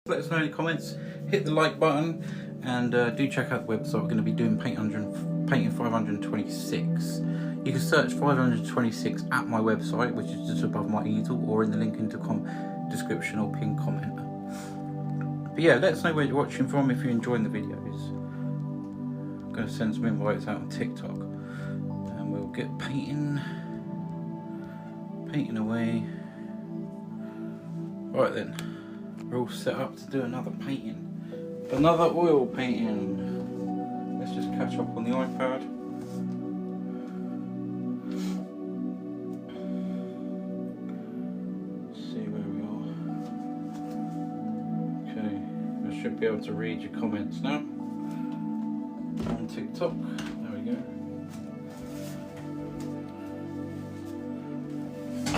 Let us know in the comments, hit the like button, and do check out the website. We're going to be doing painting 526. You can search 526 at my website, which is just above my easel, or in the link into description or pinned comment. But yeah, let us know where you're watching from if you're enjoying the videos. I'm going to send some invites out on TikTok, and we'll get painting away. Right then. We're all set up to do another painting. Another oil painting. Let's just catch up on the iPad. Let's see where we are. Okay, I should be able to read your comments now. On TikTok. There we go.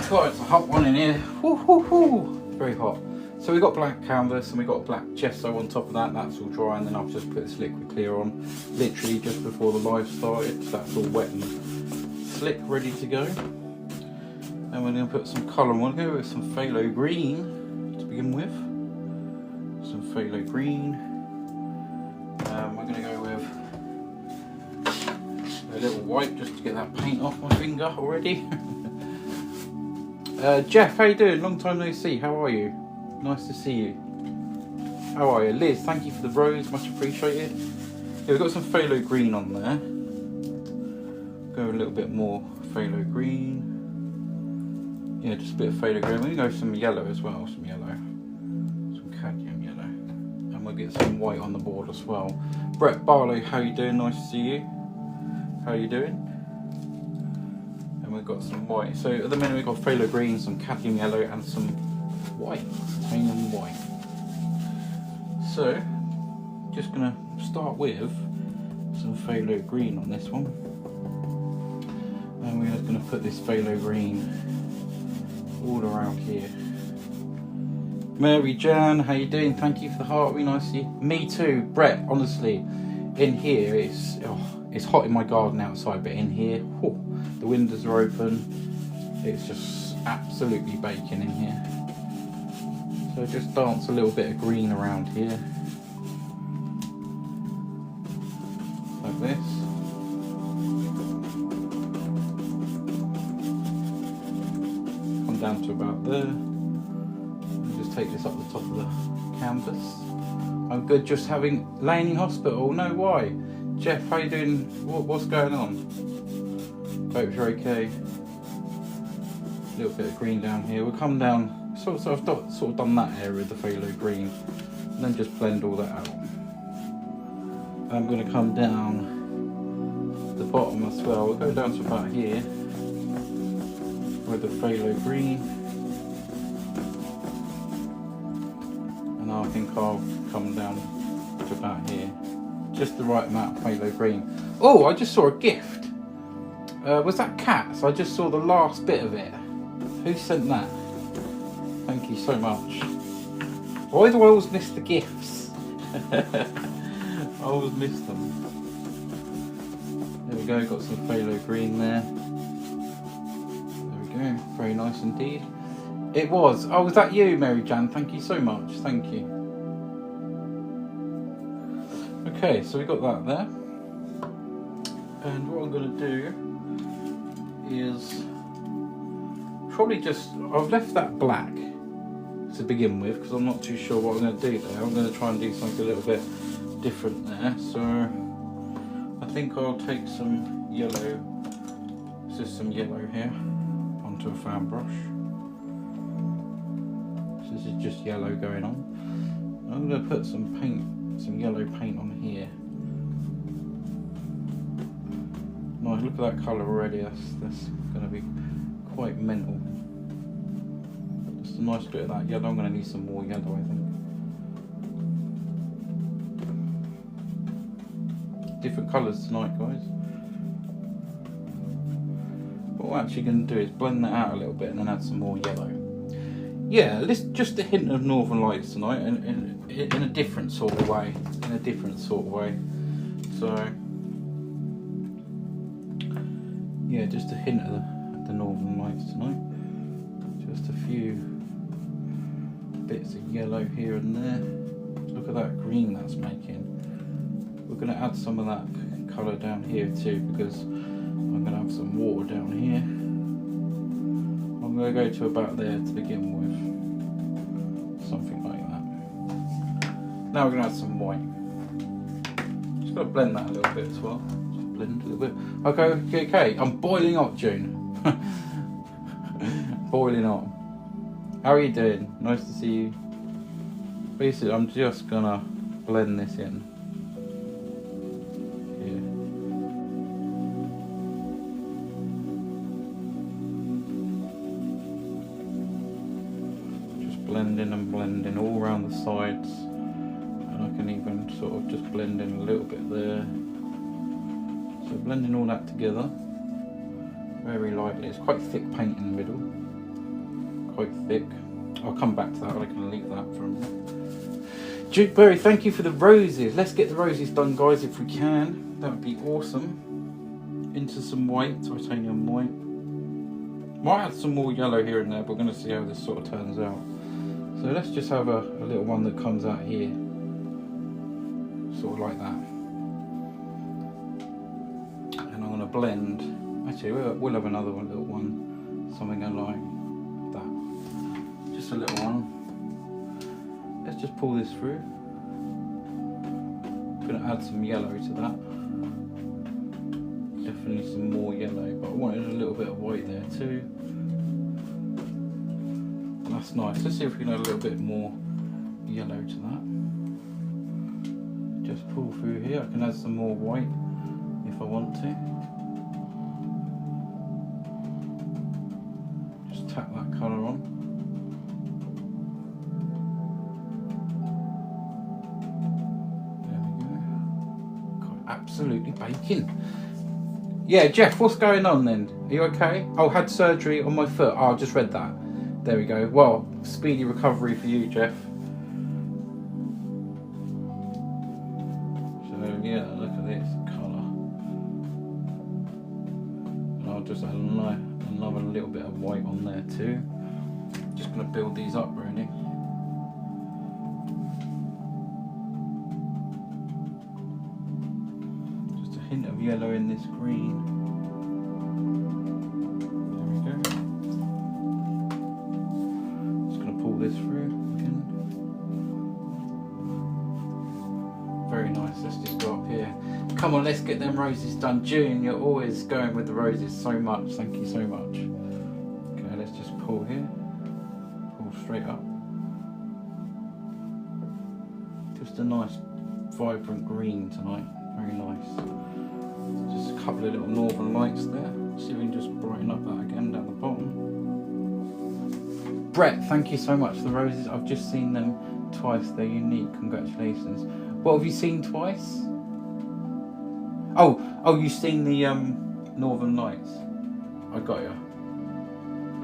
God, it's a hot one in here. Woo, woo, woo. Very hot. So we've got black canvas and we've got black gesso on top of that. That's all dry, and then I've just put this liquid clear on literally just before the live started. So that's all wet and slick, ready to go. And we're going to put some colour on. We're going to go with some phthalo green to begin with. Some phthalo green. We're going to go with a little white just to get that paint off my finger already. Jeff, how you doing? Long time no see. How are you? Nice to see you. How are you? Liz, thank you for the rose, much appreciated. Yeah, we've got some phthalo green on there. Go a little bit more phthalo green. Yeah, just a bit of phthalo green. We're going to go some yellow as well, some yellow. Some cadmium yellow. And we'll get some white on the board as well. Brett Barlow, how you doing? Nice to see you. How you doing? And we've got some white. So at the minute we've got phthalo green, some cadmium yellow and some white, titanium white. So, just gonna start with some phthalo green on this one, and we're just gonna put this phthalo green all around here. Mary Jan, how you doing? Thank you for the heart. Really nice to see you. Me too, Brett. Honestly, in here it's hot in my garden outside, but in here, the windows are open. It's just absolutely baking in here. So just dance a little bit of green around here, like this. Come down to about there. And just take this up the top of the canvas. I'm good, just laying in hospital. No, why? Jeff, how you doing? What's going on? Hope you're okay. A little bit of green down here. We'll come down. So I've sort of done that area with the phthalo green, and then just blend all that out. I'm going to come down the bottom as well. We'll go down to about here with the phthalo green, and I think I'll come down to about here. Just the right amount of phthalo green. Oh, I just saw a gift. Was that Cats? I just saw the last bit of it. Who sent that? Thank you so much. Why do I always miss the gifts? I always miss them. There we go, got some phthalo green there. There we go, very nice indeed. It was. Oh, was that you, Mary Jan? Thank you so much, thank you. Okay, so we got that there. And what I'm going to do is probably I've left that black to begin with because I'm not too sure what I'm going to do there. I'm going to try and do something a little bit different there. So I think I'll take some yellow, just some yellow here, onto a fan brush. So this is just yellow going on. I'm going to put some yellow paint on here. Nice, look at that colour already. That's going to be quite mental. Just a nice bit of that yellow. I'm going to need some more yellow, I think. Different colours tonight, guys. What we're actually going to do is blend that out a little bit and then add some more yellow. Yeah, just a hint of Northern Lights tonight, in a different sort of way. So yeah, just a hint of the Northern Lights tonight. Just a few bits of yellow here and there. Look at that green that's making. We're going to add some of that colour down here too, because I'm going to have some water down here. I'm going to go to about there to begin with. Something like that. Now we're going to add some white. Just got to blend that a little bit as well. Just blend a little bit. Okay. I'm boiling hot, June. Boiling hot. How are you doing? Nice to see you. Basically, I'm just going to blend this in. Blending all around the sides, and I can even sort of just blend in a little bit there. So blending all that together very lightly. It's quite thick paint in the middle, quite thick. I'll come back to that, I can leave that from Duke Berry. Thank you for the roses. Let's get the roses done, guys, if we can. That would be awesome. Into some white, titanium white. Might add some more yellow here and there, but we're going to see how this sort of turns out. So let's just have a little one that comes out here, sort of like that. And I'm going to blend, actually we'll have another one, little one, something like that. Just a little one. Let's just pull this through. I'm going to add some yellow to that. Definitely some more yellow, but I wanted a little bit of white there too. That's nice. Let's see if we can add a little bit more yellow to that. Just pull through here. I can add some more white if I want to. Just tap that colour on. There we go. God, absolutely baking. Yeah, Jeff, what's going on then? Are you okay? Oh, had surgery on my foot. Oh, I just read that. There we go. Well, speedy recovery for you, Jeff. So yeah, look at this colour. And I'll just add another little bit of white on there too. Just going to build these up really. Just a hint of yellow in this green. This through again. Very nice. Let's just go up here. Come on, let's get them roses done. June, you're always going with the roses so much. Thank you so much. Okay, let's just pull here. Pull straight up. Just a nice vibrant green tonight. Very nice. Just a couple of little northern lights there. See if we can just brighten up that again down the bottom. Brett, thank you so much for the roses. I've just seen them twice. They're unique. Congratulations. What have you seen twice? Oh, you've seen the Northern Lights. I got you.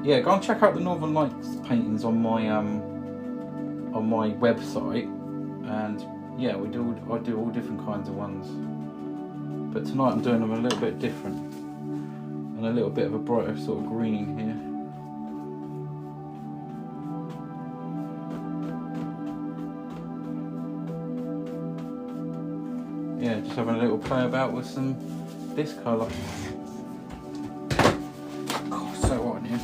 Yeah, go and check out the Northern Lights paintings on my website. And yeah, I do all different kinds of ones. But tonight I'm doing them a little bit different, and a little bit of a brighter sort of green here. Yeah, just having a little play about with this colour. God, so hot in here.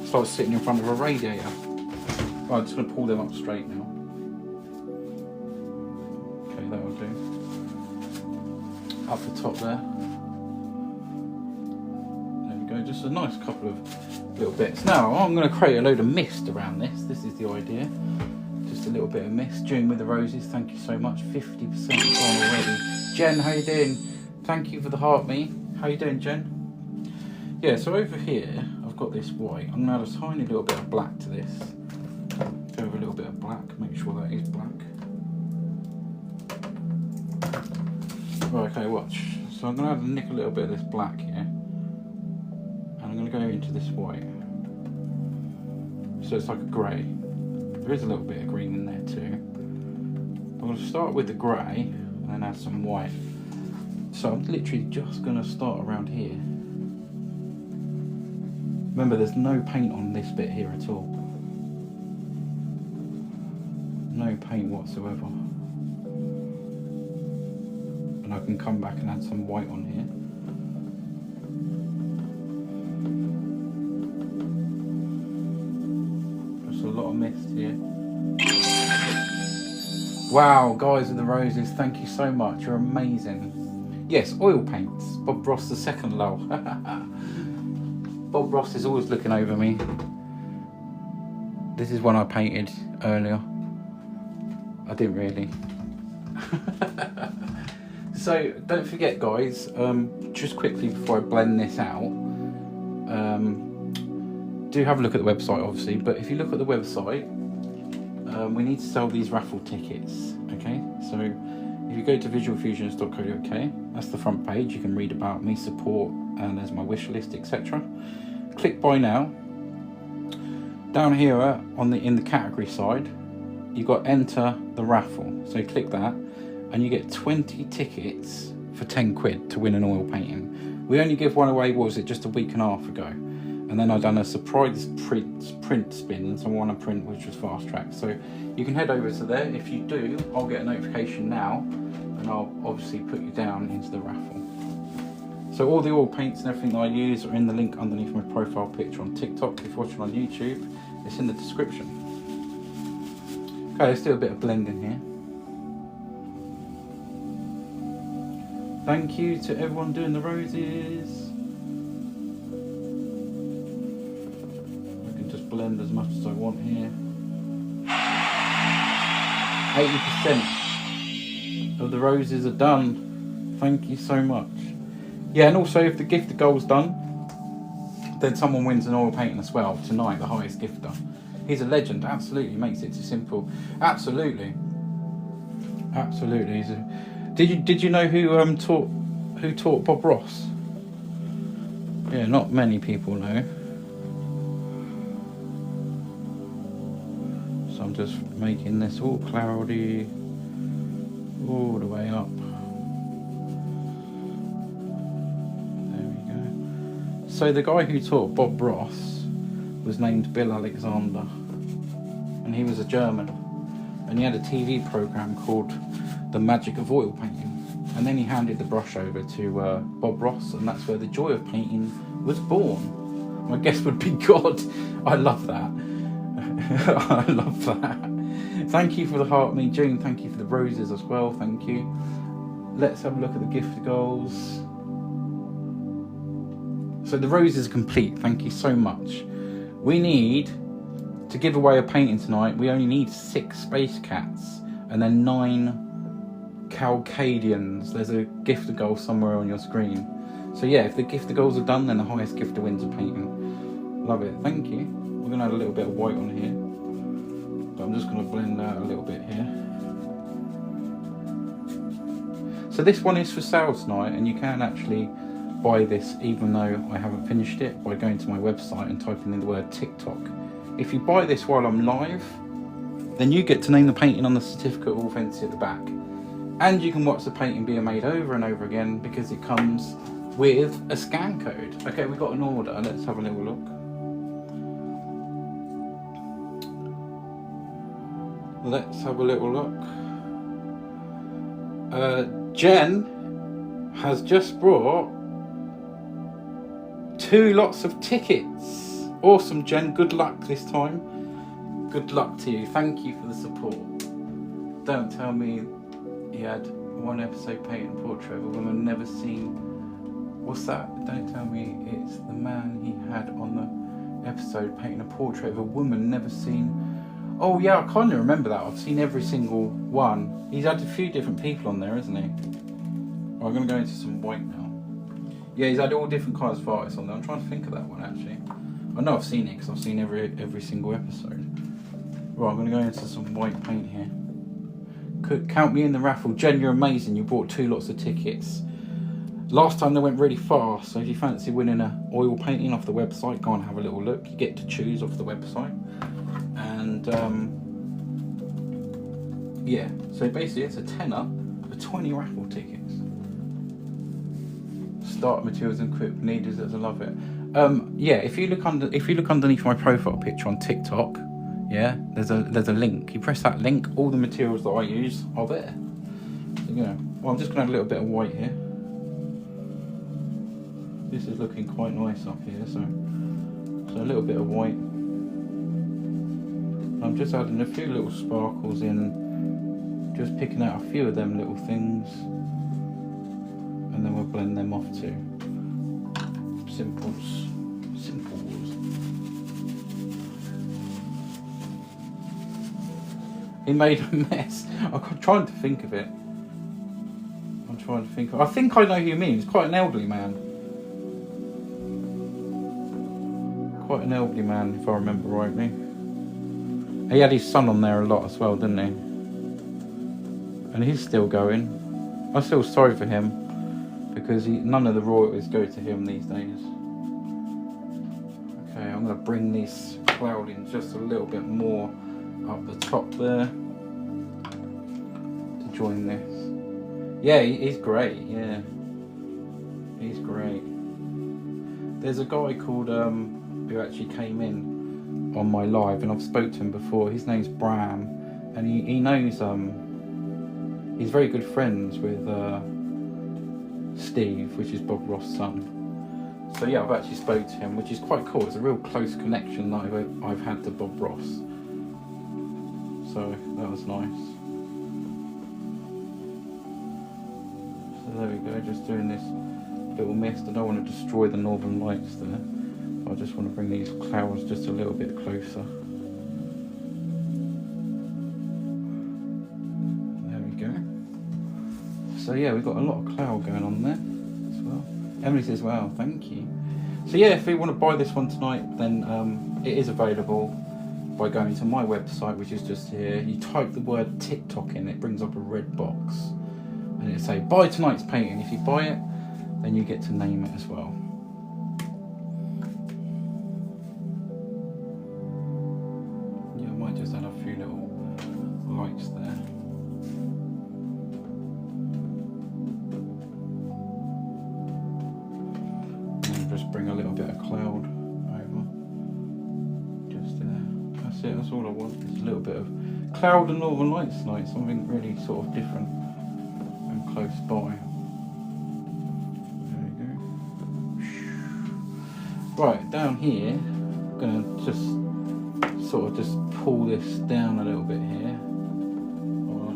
It's like sitting in front of a radiator. Right, I'm just going to pull them up straight now. Okay, that will do. Up the top there. There we go, just a nice couple of little bits. Now, I'm going to create a load of mist around this. This is the idea. Just a little bit of mist. June with the roses, thank you so much. 50% gone already. Jen, how you doing? Thank you for the heart me. How you doing, Jen? Yeah, so over here, I've got this white. I'm going to add a tiny little bit of black to this. Go with a little bit of black, make sure that is black. Right, okay, watch. So I'm going to nick a little bit of this black here. And I'm going to go into this white. So it's like a grey. There is a little bit of green in there too. I'm going to start with the grey. And then add some white. So I'm literally just going to start around here. Remember, there's no paint on this bit here at all. no paint whatsoever. And I can come back and add some white on here. Just a lot of mist here. Wow, guys with the roses, thank you so much. You're amazing. Yes, oil paints. Bob Ross, the second lull. Bob Ross is always looking over me. This is one I painted earlier. I didn't really. So don't forget, guys, just quickly before I blend this out, do have a look at the website, obviously, but if you look at the website, we need to sell these raffle tickets, okay? So if you go to visualfusions.co.uk, that's the front page. You can read about me, support, and there's my wish list, etc. Click buy now. Down here in the category side, you've got enter the raffle. So click that, and you get 20 tickets for 10 quid to win an oil painting. We only give one away, what was it, just a week and a half ago. And then I've done a surprise print spin, so I won a print which was fast track. So you can head over to there. If you do, I'll get a notification now, and I'll obviously put you down into the raffle. So all the oil paints and everything that I use are in the link underneath my profile picture on TikTok. If you're watching on YouTube, it's in the description. Okay, let's do a bit of blending here. Thank you to everyone doing the roses. Blend as much as I want here. 80% of the roses are done. Thank you so much. Yeah, and also if the gifter goal's done, then someone wins an oil painting as well tonight, the highest gifter. He's a legend, absolutely, makes it too simple. Absolutely. Absolutely. Did you know who taught Bob Ross? Yeah, not many people know. I'm just making this all cloudy all the way up. There we go. So the guy who taught Bob Ross was named Bill Alexander, and he was a German, and he had a TV program called The Magic of Oil Painting, and then he handed the brush over to Bob Ross, and that's where the joy of painting was born. My guess would be God. I love that. I love that. Thank you for the heart, me June. Thank you for the roses as well. Thank you. Let's have a look at the gift goals. So the roses are complete. Thank you so much. We need to give away a painting tonight. We only need 6 space cats and then 9 Calcadians. There's a gifter goal somewhere on your screen. So yeah, if the gifter goals are done, then the highest gifter wins a painting. Love it. Thank you. We're going to add a little bit of white on here, but I'm just going to blend out a little bit here. So this one is for sale tonight, and you can actually buy this even though I haven't finished it by going to my website and typing in the word TikTok. If you buy this while I'm live, then you get to name the painting on the certificate of authenticity at the back, and you can watch the painting being made over and over again because it comes with a scan code. Okay, we've got an order. Let's have a little look. Let's have a little look. Jen has just brought 2 lots of tickets. Awesome, Jen. Good luck this time. Good luck to you. Thank you for the support. Don't tell me he had 1 episode painting a portrait of a woman never seen. What's that? Don't tell me it's the man he had on the episode painting a portrait of a woman never seen. Oh yeah, I kind of remember that. I've seen every single one. He's had a few different people on there, isn't he? Well, I'm going to go into some white now. Yeah, he's had all different kinds of artists on there. I'm trying to think of that one actually. I know I've seen it because I've seen every single episode. Right, I'm going to go into some white paint here. Count me in the raffle. Jen, you're amazing. You bought 2 lots of tickets. Last time they went really fast, so if you fancy winning an oil painting off the website, go and have a little look. You get to choose off the website. And yeah, so basically it's a tenner for 20 raffle tickets. Start materials and equip needed as I love it. Yeah, if you look underneath my profile picture on TikTok, Yeah, there's a link. You press that link, all the materials that I use are there. So, yeah. Well, I'm just gonna add a little bit of white here. This is looking quite nice up here, so a little bit of white. I'm just adding a few little sparkles in, just picking out a few of them little things, and then we'll blend them off too. Simples. He made a mess. I'm trying to think of it. I think I know who you mean. He's quite an elderly man. Quite an elderly man, if I remember rightly. He had his son on there a lot as well, didn't he? And he's still going. I feel sorry for him because none of the royalties go to him these days. Okay, I'm going to bring this cloud in just a little bit more up the top there to join this. Yeah, he's great. Yeah, he's great. There's a guy called who actually came in on my live, and I've spoke to him before. His name's Bram, and he knows he's very good friends with Steve, which is Bob Ross' son. So yeah, I've actually spoke to him, which is quite cool. It's a real close connection that I've had to Bob Ross. So that was nice. So there we go, just doing this little mist. I don't want to destroy the northern lights there. I just want to bring these clouds just a little bit closer. There we go. So yeah, we've got a lot of cloud going on there as well. Emily says, wow, thank you. So yeah, if you want to buy this one tonight, then it is available by going to my website, which is just here. You type the word TikTok in, it brings up a red box, and it'll say buy tonight's painting. If you buy it, then you get to name it as well. Yeah, I might just add a few little lights there. And then just bring a little bit of cloud over. Just there. That's it, that's all I want. Just a little bit of cloud and northern lights tonight, something really sort of different and close by. Right, down here, I'm going to just sort of just pull this down a little bit here.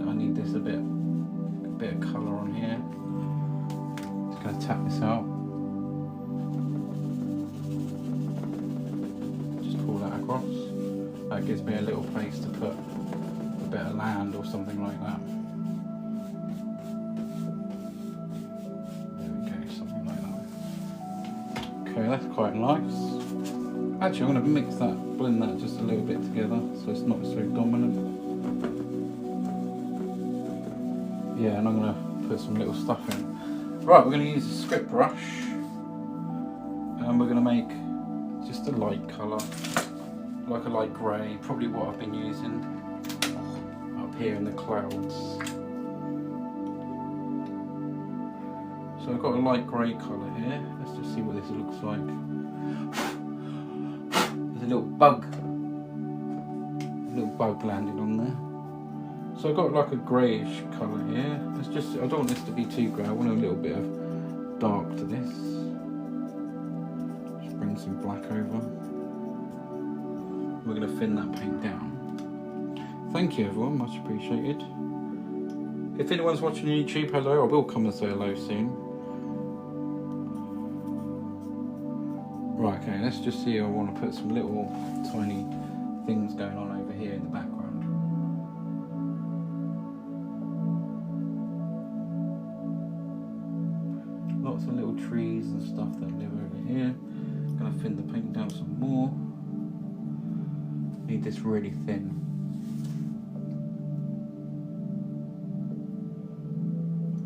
I need this a bit of colour on here. Just going to tap this out. Just pull that across. That gives me a little place to put a bit of land or something like that. Okay, that's quite nice. Actually, I'm going to blend that just a little bit together so it's not so dominant. Yeah, and I'm going to put some little stuff in. Right, we're going to use a script brush, and we're going to make just a light colour, like a light grey, probably what I've been using up here in the clouds. So I've got a light grey colour here. Let's just see what this looks like. There's a little bug landing on there. So I've got like a greyish colour here. Let's just, I don't want this to be too grey. I want a little bit of dark to this. Just bring some black over. We're going to thin that paint down. Thank you everyone, much appreciated. If anyone's watching YouTube, hello. I will come and say hello soon. Right, okay, let's just see. I want to put some little tiny things going on over here in the background. Lots of little trees and stuff that live over here. I'm going to thin the paint down some more. Need this really thin.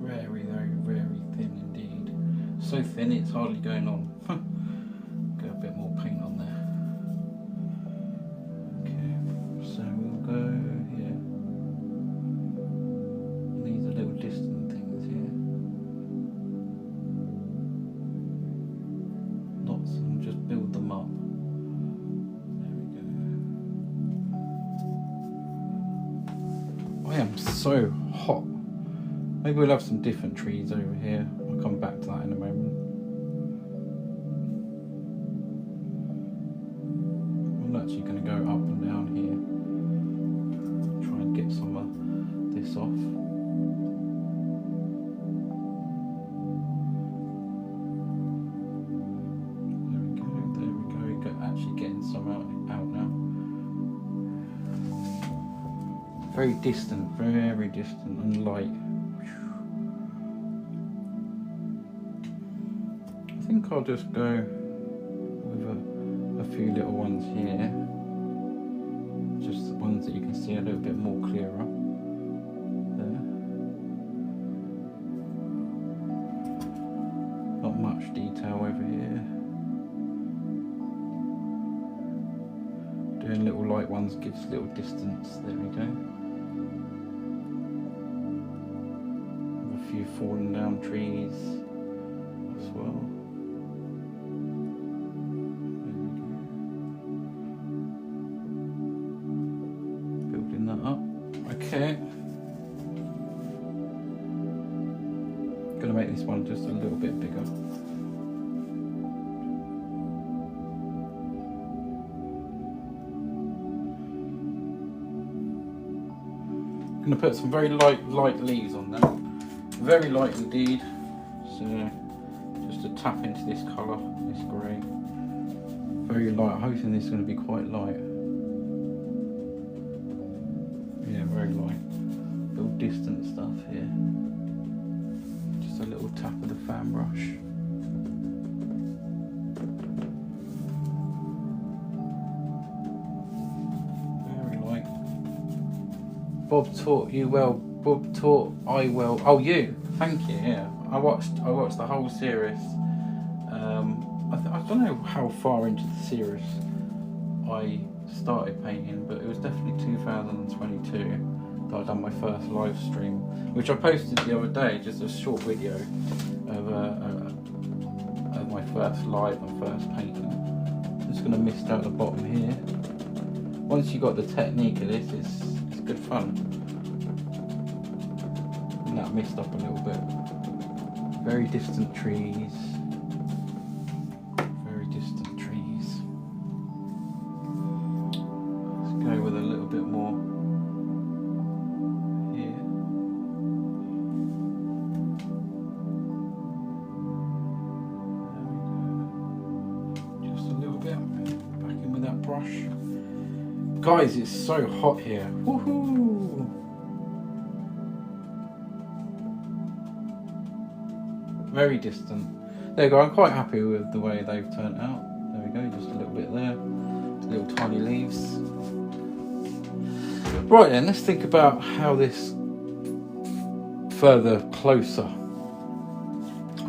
Very, very, very thin indeed. So thin it's hardly going on. Get a bit more paint on there. Okay, so we'll go here. These are little distant things here. Lots of them, just build them up. There we go. I am so hot. Maybe we'll have some different trees over here. I'll come back to that in a moment. I'm actually going to go up and down here. Try and get some of this off. There we go. Actually getting some out now. Very distant and light. I think I'll just go with a few little ones here. Just the ones that you can see a little bit more clearer. There. Not much detail over here. Doing little light ones gives little distance. There we go. A few fallen down trees as well. There we go. Building that up. Okay. Gonna make this one just a little bit bigger. Going to put some very light leaves on them, very light indeed. So just to tap into this colour, this grey, very light. I'm hoping this is going to be quite light. Yeah, very light. Little distant stuff here. Just a little tap of the fan brush. Bob taught you well. Bob taught I well. Oh, you. Thank you. Yeah, I watched the whole series. I don't know how far into the series I started painting, but it was definitely 2022 that I done my first live stream, which I posted the other day. Just a short video of my first live and first painting. I'm just going to mist out the bottom here. Once you got the technique of this, it's good fun. And that mist up a little bit. Very distant trees. Very distant trees. Let's go with a little bit more here. There we go. Just a little bit. Back in with that brush. Guys, it's so hot here. Woohoo! Very distant. There you go. I'm quite happy with the way they've turned out. There we go. Just a little bit there. Little tiny leaves. Right then, let's think about how this further closer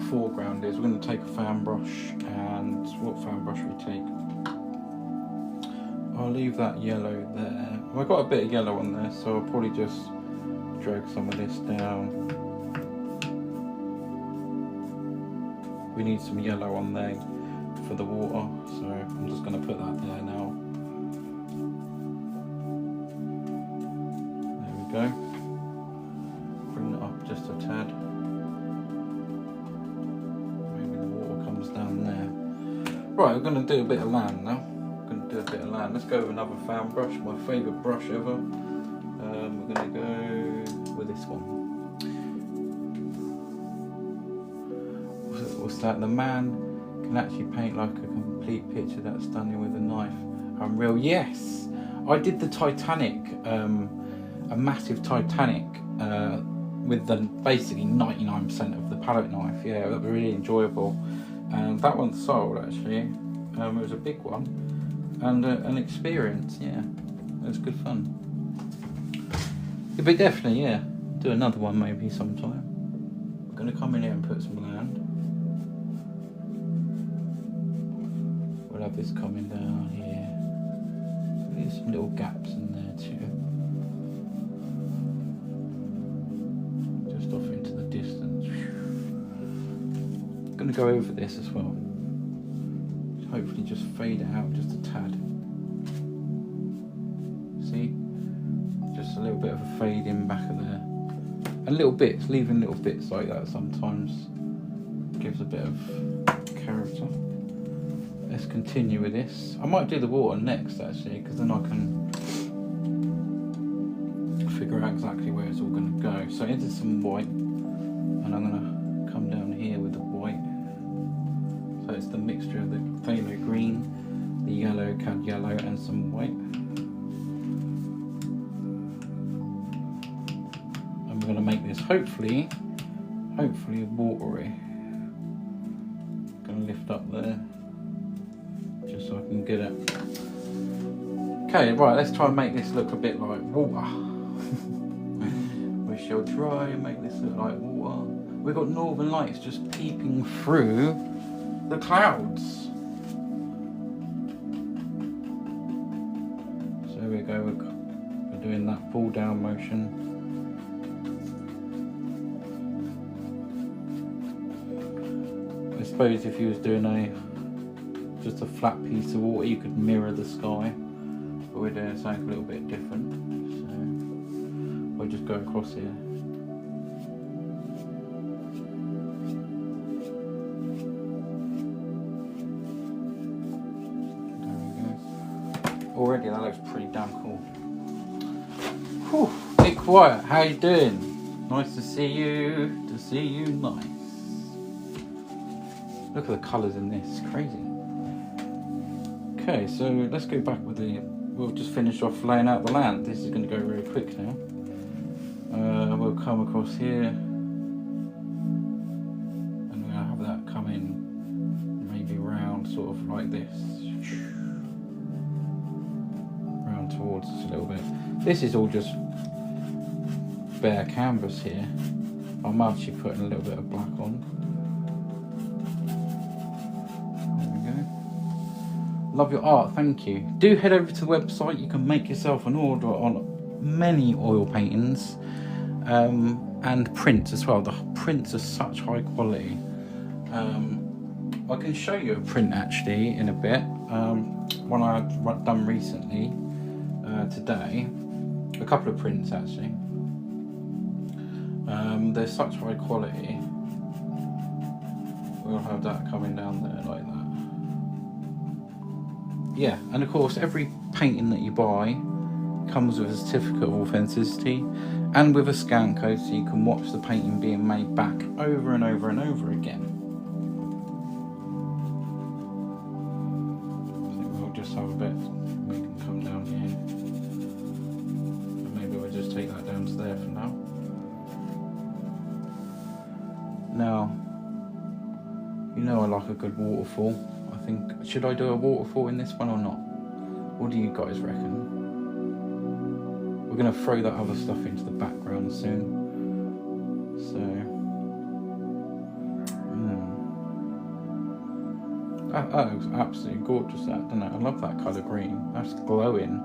foreground is. We're going to take a fan brush, and what fan brush we take? I'll leave that yellow there. I've got a bit of yellow on there, so I'll probably just drag some of this down. We need some yellow on there for the water, so I'm just going to put that there now. There we go. Bring it up just a tad. Maybe the water comes down there. Right, we're going to do a bit of land now. Do a bit of land. Let's go with another fan brush, my favourite brush ever. We're going to go with this one. What's that? The man can actually paint like a complete picture that's stunning with a knife. Unreal. Yes! I did the Titanic, a massive Titanic, with the basically 99% of the palette knife. Yeah, that was really enjoyable. And that one sold actually. It was a big one. And an experience, yeah, it was good fun. Yeah, but definitely, yeah, do another one maybe sometime. We're going to come in here and put some land. We'll have this coming down here. There's some little gaps in there too. Just off into the distance. I'm going to go over this as well. Hopefully just fade it out just a tad. See? Just a little bit of a fade in back of there. And little bits, leaving little bits like that sometimes gives a bit of character. Let's continue with this. I might do the water next actually, because then I can figure out exactly where it's all going to go. So into some white, and I'm going to come down here with the white. So it's the mixture of the phthalo green, the yellow, cad yellow, and some white. And we're going to make this hopefully watery. Going to lift up there, just so I can get it. Okay, right, let's try and make this look a bit like water. We shall try and make this look like water. We've got northern lights just peeping through the clouds. So there we go, we're doing that pull down motion. I suppose if you was doing just a flat piece of water, you could mirror the sky, but we're doing something a little bit different. So we'll just go across here. There we go. Already that looks pretty damn cool. Whew. Nick Wyatt, how you doing? Nice to see you. Nice. Look at the colours in this, it's crazy. Okay, so let's go back with we'll just finish off laying out the land. This is going to go very quick now. We'll come across here, and we're going to have that come in maybe round, sort of like this. Round towards us a little bit. This is all just bare canvas here. I'm actually putting a little bit of black on. Love your art, thank you. Do head over to the website. You can make yourself an order on many oil paintings and prints as well. The prints are such high quality. I can show you a print actually in a bit. One I've done recently today. A couple of prints actually. They're such high quality. We'll have that coming down there like that. Yeah, and of course every painting that you buy comes with a certificate of authenticity and with a scan code, so you can watch the painting being made back over and over and over again. I think we'll just have a bit, we can come down here, and maybe we'll just take that down to there for now. Now, you know I like a good waterfall. I think, should I do a waterfall in this one or not? What do you guys reckon? We're going to throw that other stuff into the background soon. So, that looks absolutely gorgeous, that, doesn't it? I love that colour green. That's glowing.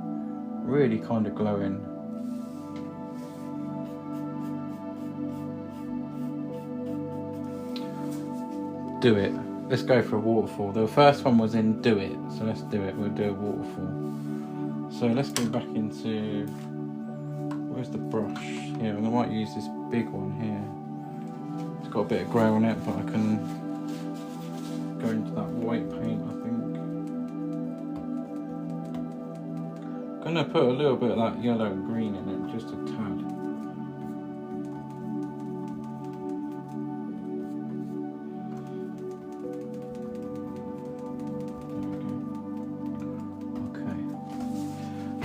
Really kind of glowing. Do it. Let's go for a waterfall. The first one was in do it, so let's do it. We'll do a waterfall. So let's go back into, where's the brush? Here, I might use this big one here. It's got a bit of grey on it, but I can go into that white paint, I think. I'm gonna put a little bit of that yellow and green in it, just a tad.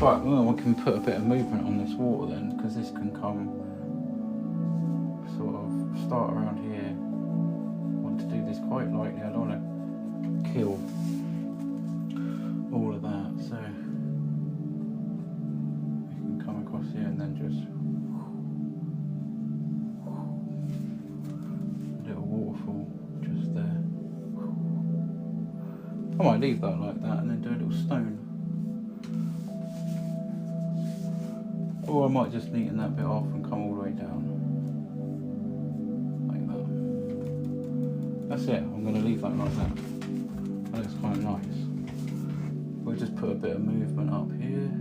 Right, well, we can put a bit of movement on this water then, because this can come sort of start around here. I want to do this quite lightly. I don't want to kill all of that, so we can come across here and then just a little waterfall just there. I might leave that like that and then do a little stone. Or I might just neaten that bit off and come all the way down. Like that. That's it, I'm going to leave that like that. That looks quite nice. We'll just put a bit of movement up here.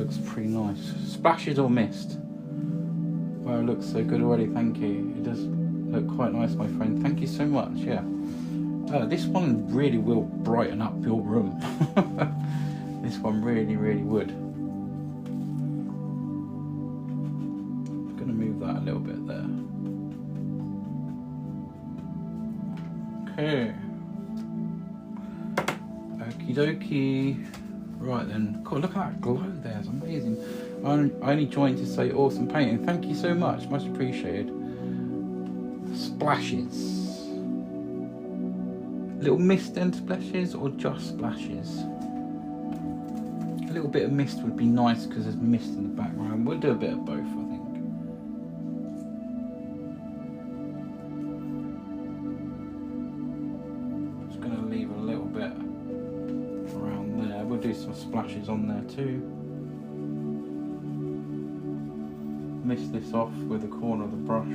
looks pretty nice. Splashes or mist? Wow, it looks so good already, thank you. It does look quite nice, my friend. Thank you so much, yeah. This one really will brighten up your room. This one really, really would. I'm going to move that a little bit there. Okay. Okie dokie. Right then. God, look at that glow there. It's amazing. I only joined to say awesome painting. Thank you so much. Much appreciated. Splashes. Little mist and splashes or just splashes? A little bit of mist would be nice because there's mist in the background. We'll do a bit of both, I think. Just going to leave a little bit around there. We'll do some splashes on there too. Mist this off with the corner of the brush.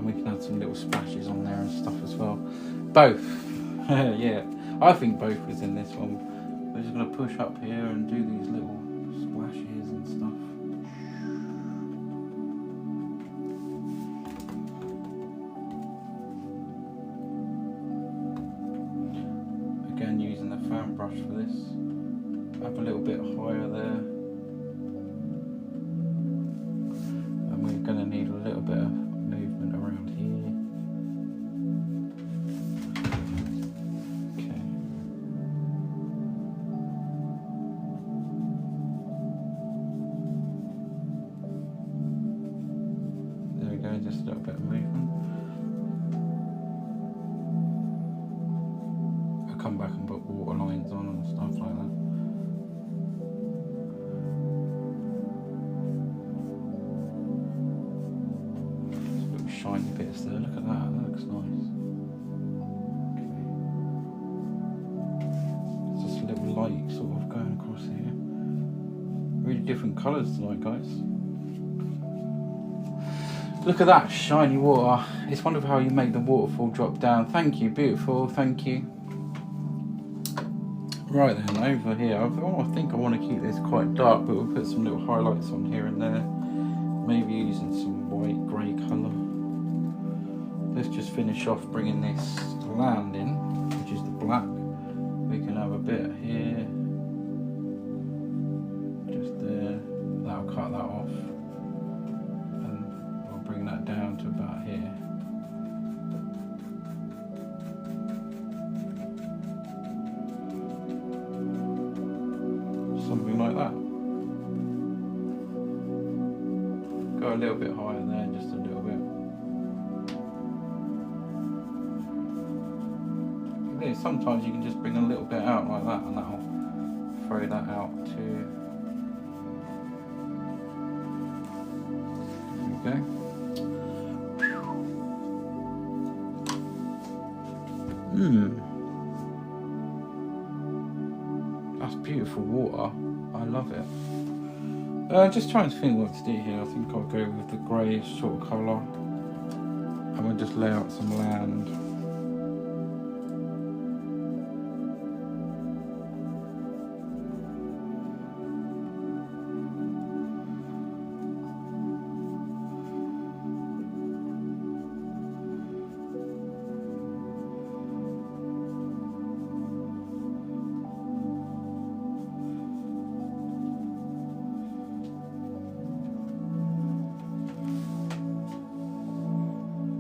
We can add some little splashes on there and stuff as well. Both. Yeah, I think both is in this one. We're just going to push up here and do these little splashes and stuff. Again, using the fan brush for this. Up a little bit higher there. And we're going to need a little bit of movement around here. Okay. There we go, just a little bit of movement. I'll come back and put water lines on and stuff like that. Shiny bits there, look at that, that looks nice. Okay. Just a little light sort of going across here. Really different colours tonight, guys. Look at that shiny water. It's wonderful how you make the waterfall drop down. Thank you, beautiful, thank you. Right then, over here, I think I want to keep this quite dark, but we'll put some little highlights on here and there. Maybe using some white, grey colour. Let's just finish off bringing this land in, which is the black. We can have a bit here, just there. That'll cut that off, and we'll bring that down to about here. Something like that. Go a little bit higher there, just a little bit. Sometimes you can just bring a little bit out like that and that'll throw that out too. There we go. That's beautiful water. I love it. Just trying to think what to do here. I think I'll go with the grey sort of colour. And we'll just lay out some land.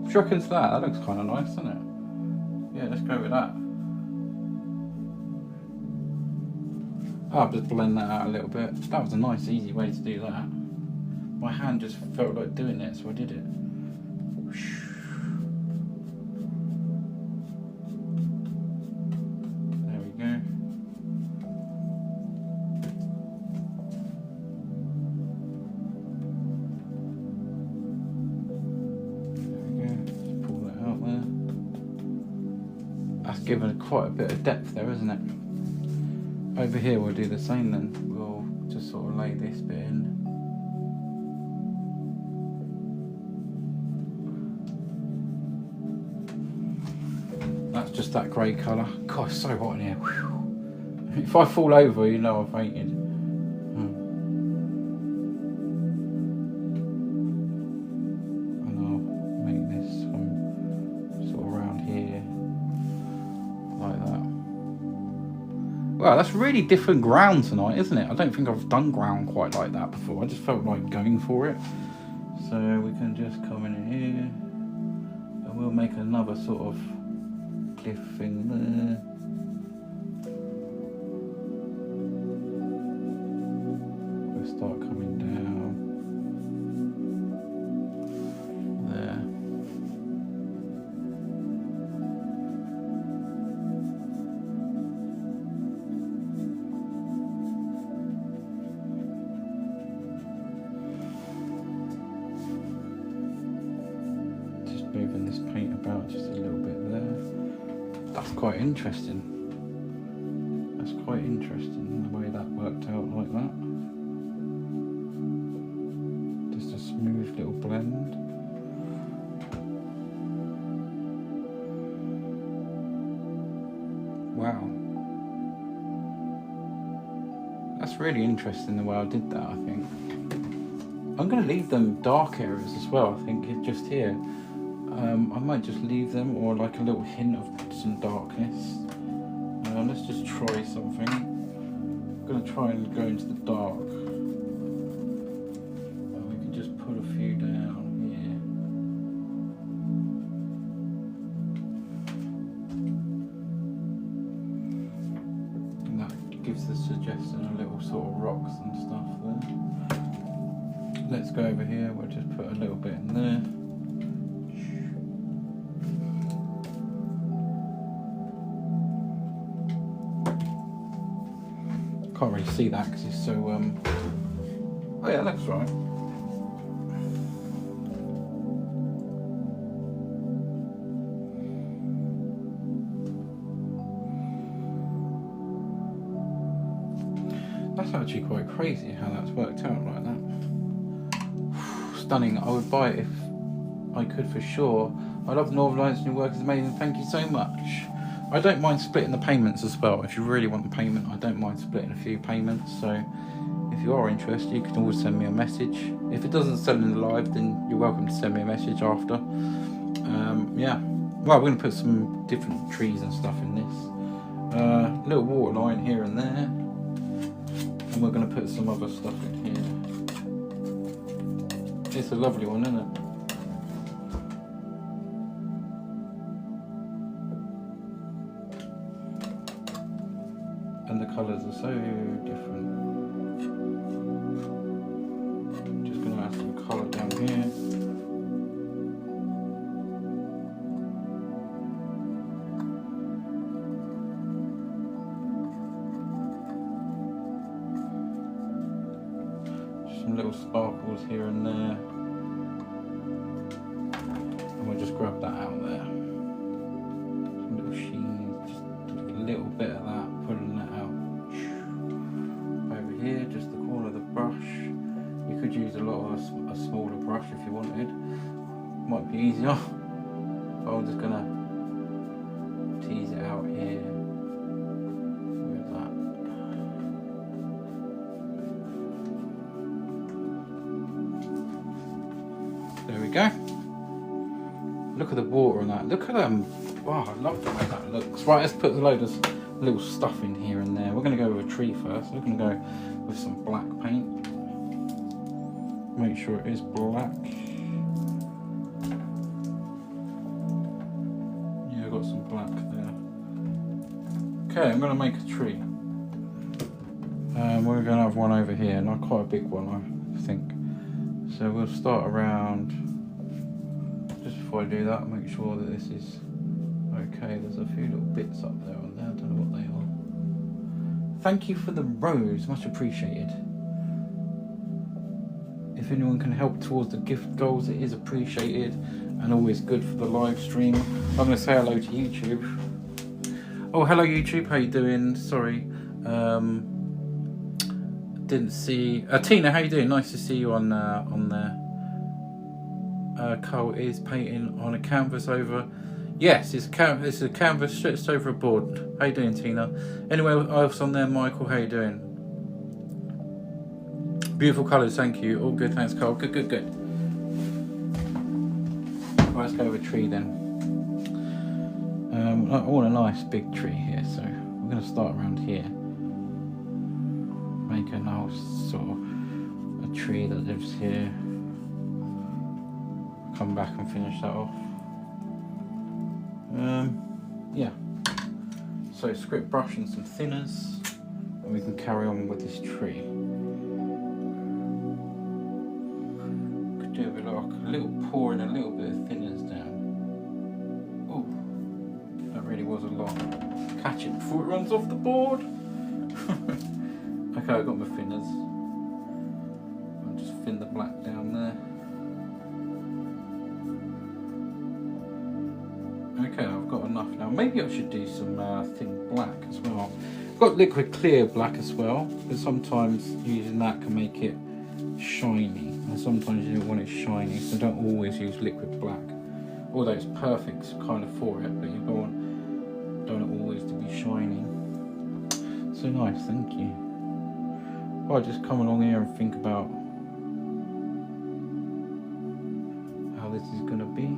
What do you reckon to that? That looks kind of nice, doesn't it? Yeah, let's go with that. I'll just blend that out a little bit. That was a nice, easy way to do that. My hand just felt like doing it, so I did it. There we go. Given quite a bit of depth there, isn't it? Over here we'll do the same then. We'll just sort of lay this bit in. That's just that grey colour. God, it's so hot in here. Whew. If I fall over, you know I've fainted. And I'll make this sort of around here, like that. Wow, that's really different ground tonight, isn't it? I don't think I've done ground quite like that before. I just felt like going for it. So we can just come in here, and we'll make another sort of cliff thing there. We'll start coming down there. Just moving this paint about just a little bit there. That's quite interesting. That's quite interesting the way that worked out like that. Just a smooth little blend. Wow. That's really interesting the way I did that, I think. I'm going to leave them dark areas as well, I think, just here. I might just leave them, or like a little hint of some darkness. Let's just try something. I'm going to try and go into the dark. We can just put a few down here. And that gives the suggestion of little sort of rocks and stuff there. Let's go over here, we'll just put a little bit in there. Can't really see that because it's so oh yeah, that's right. That's actually quite crazy how that's worked out like that. Stunning. I would buy it if I could for sure. I love Northern Lights and your work is amazing. Thank you so much. I don't mind splitting the payments as well. If you really want the payment, I don't mind splitting a few payments. So if you are interested, you can always send me a message. If it doesn't sell in the live, then you're welcome to send me a message after. Yeah. Well, we're going to put some different trees and stuff in this. Little water line here and there. And we're going to put some other stuff in here. It's a lovely one, isn't it? And the colours are so different. I'm just going to add some colour down here. Just some little sparkles here and there. And we'll just grab that out there. Some little sheens, just a little bit of that, pulling that out. Over here, just the corner of the brush. You could use a lot of a smaller brush if you wanted. Might be easier. But I'm just gonna tease it out here with that. There we go. Look at the water on that. Look at them. Wow, I love the way that looks. Right, let's put a load of little stuff in here and there. We're going to go with a tree first. We're going to go with some black paint. Make sure it is black. Yeah, I've got some black there. Okay, I'm going to make a tree. We're going to have one over here, not quite a big one, I think. So we'll start around. Just before I do that, make sure that this is okay. There's a few little bits up there on there. I don't know what they are. Thank you for the rose, much appreciated. If anyone can help towards the gift goals, it is appreciated and always good for the live stream. I'm going to say hello to YouTube. Oh, hello YouTube, how you doing? Sorry, didn't see. Tina, how you doing? Nice to see you on there. Cole is painting on a canvas over Yes, it's a canvas stretched over a board. How you doing, Tina? Anyone else on there, Michael? How you doing? Beautiful colours, thank you. All good, thanks, Carl. Good. Right, let's go with a tree then. I want a nice big tree here, so we're going to start around here. Make a nice sort of a tree that lives here. Come back and finish that off. Yeah. So script brush and some thinners, and we can carry on with this tree. Could do with like a little pouring a little bit of thinners down. Oh, that really was a lot. Catch it before it runs off the board. Okay, I got my thinners. I'll just thin the black down there. Okay, I've got enough now. Maybe I should do some thin black as well. I've got liquid clear black as well, because sometimes using that can make it shiny, and sometimes you don't want it shiny, so don't always use liquid black. Although it's perfect kind of for it, but you don't always to be shiny. So nice, thank you. I'll just come along here and think about how this is going to be.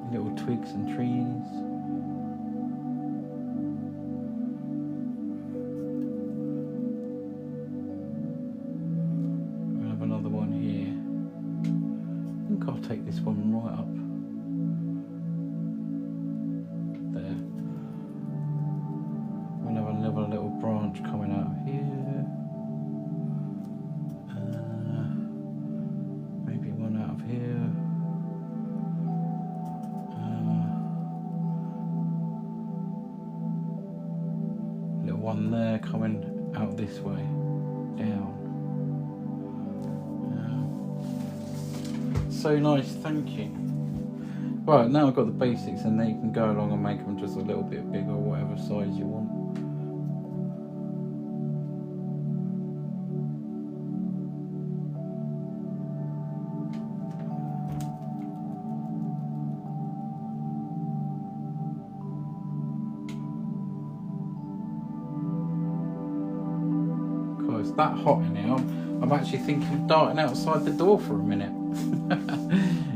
Little twigs and trees. We'll have another one here. I think I'll take this one right up there. We'll have another little branch coming out here. Maybe one out of here. One there coming out this way, down. So nice, thank you. Right, now I've got the basics, and then you can go along and make them just a little bit bigger, whatever size you want. It's that hot in here. I'm actually thinking of darting outside the door for a minute.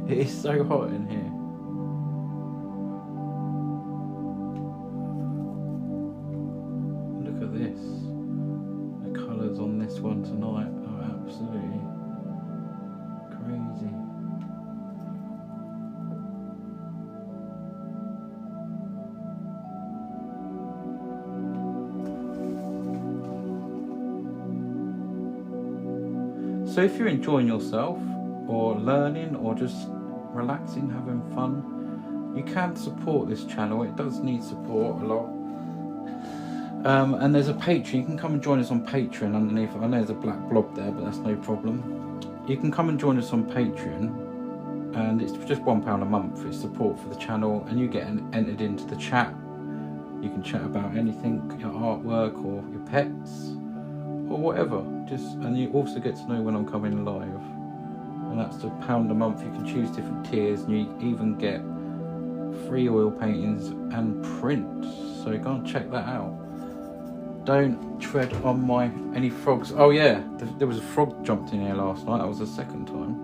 It is so hot in here. Look at this. The colours on this one tonight are absolutely crazy. So if you're enjoying yourself, or learning, or just relaxing, having fun, you can support this channel. It does need support a lot. And there's a Patreon. You can come and join us on Patreon underneath. I know there's a black blob there, but that's no problem. You can come and join us on Patreon, and it's just £1 a month. It's support for the channel, and you get entered into the chat. You can chat about anything, your artwork or your pets or whatever. And you also get to know when I'm coming live. And that's £1 a month. You can choose different tiers, and you even get free oil paintings and prints. So go and check that out. Don't tread on any frogs. Oh yeah, there was a frog jumped in here last night. That was the second time.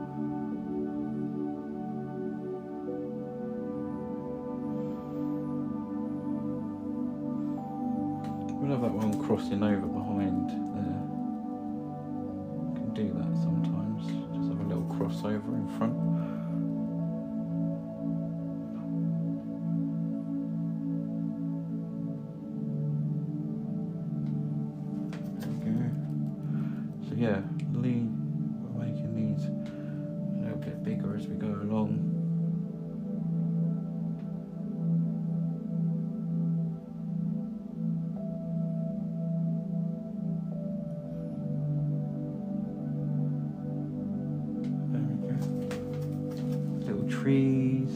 We'll have that one crossing over behind there. Can do that sometimes. Just have a little crossover in front. Yeah, we're making these a little bit bigger as we go along. There we go. Little trees.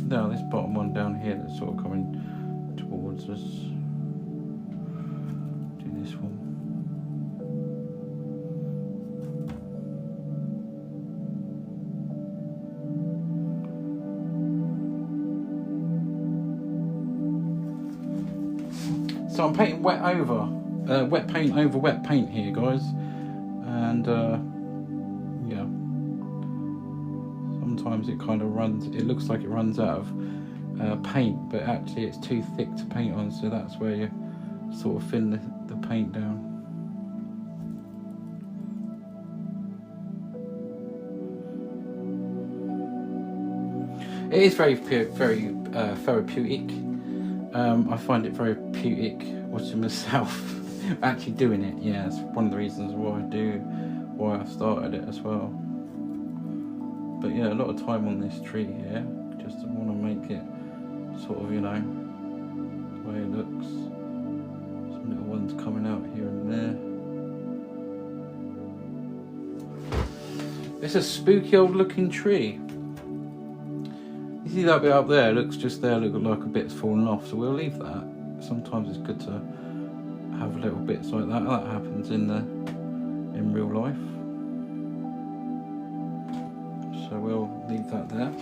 Now this bottom one down here that's sort of coming towards us. this one. So I'm painting wet paint over wet paint here, guys, and yeah, sometimes it kind of runs, it looks like it runs out of paint, but actually it's too thick to paint on, so that's where you sort of thin the paint down. It is very therapeutic. I find it very therapeutic watching myself actually doing it. Yeah, it's one of the reasons why I started it as well. But yeah, a lot of time on this tree here. Just want to make it sort of, you know, the way it looks. Some little ones coming out here and there. It's a spooky old looking tree. You see that bit up there, looks just there, look like a bit's fallen off, so we'll leave that. Sometimes it's good to have little bits like that. That happens in real life. So we'll leave that there.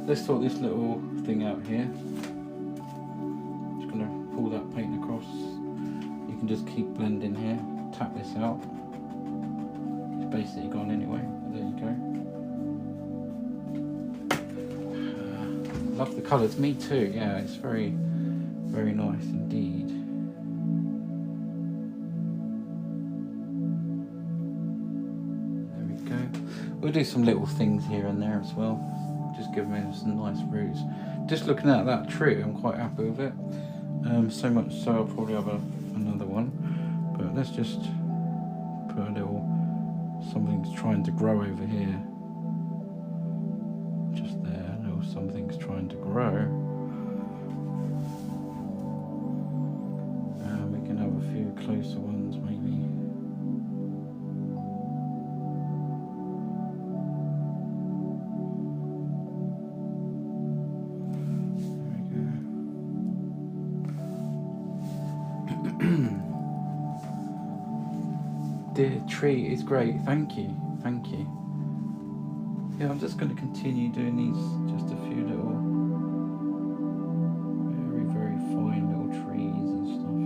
Let's sort this little thing out here. Just gonna pull that paint across. You can just keep blending here. Tap this out. It's basically gone anyway. There you go. Love the colours, me too. Yeah, it's very, very nice indeed. There we go. We'll do some little things here and there as well. Just give them some nice roots. Just looking at that tree, I'm quite happy with it. So much so I'll probably have another one. But let's just put a little something's trying to grow over here. Just there. Something's trying to grow. We can have a few closer ones maybe. There we go. The tree is great, thank you, thank you. Yeah, I'm just going to continue doing these, just a few little, very, very fine little trees and stuff.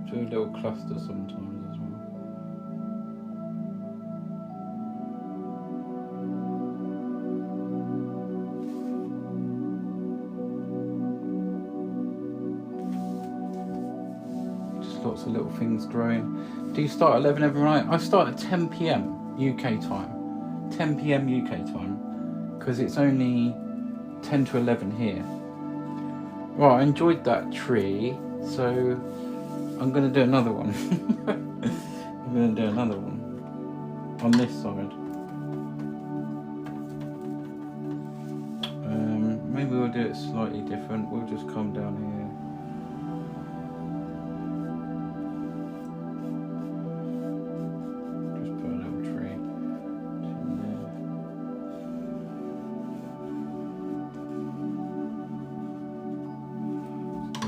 Do a little cluster sometimes as well. Lots of little things growing. Do you start at 11 every night? I start at 10 PM UK time. 10 PM UK time. Because it's only 10 to 11 here. Right, I enjoyed that tree. So I'm going to do another one. I'm going to do another one. On this side. Maybe we'll do it slightly different. We'll just come down here.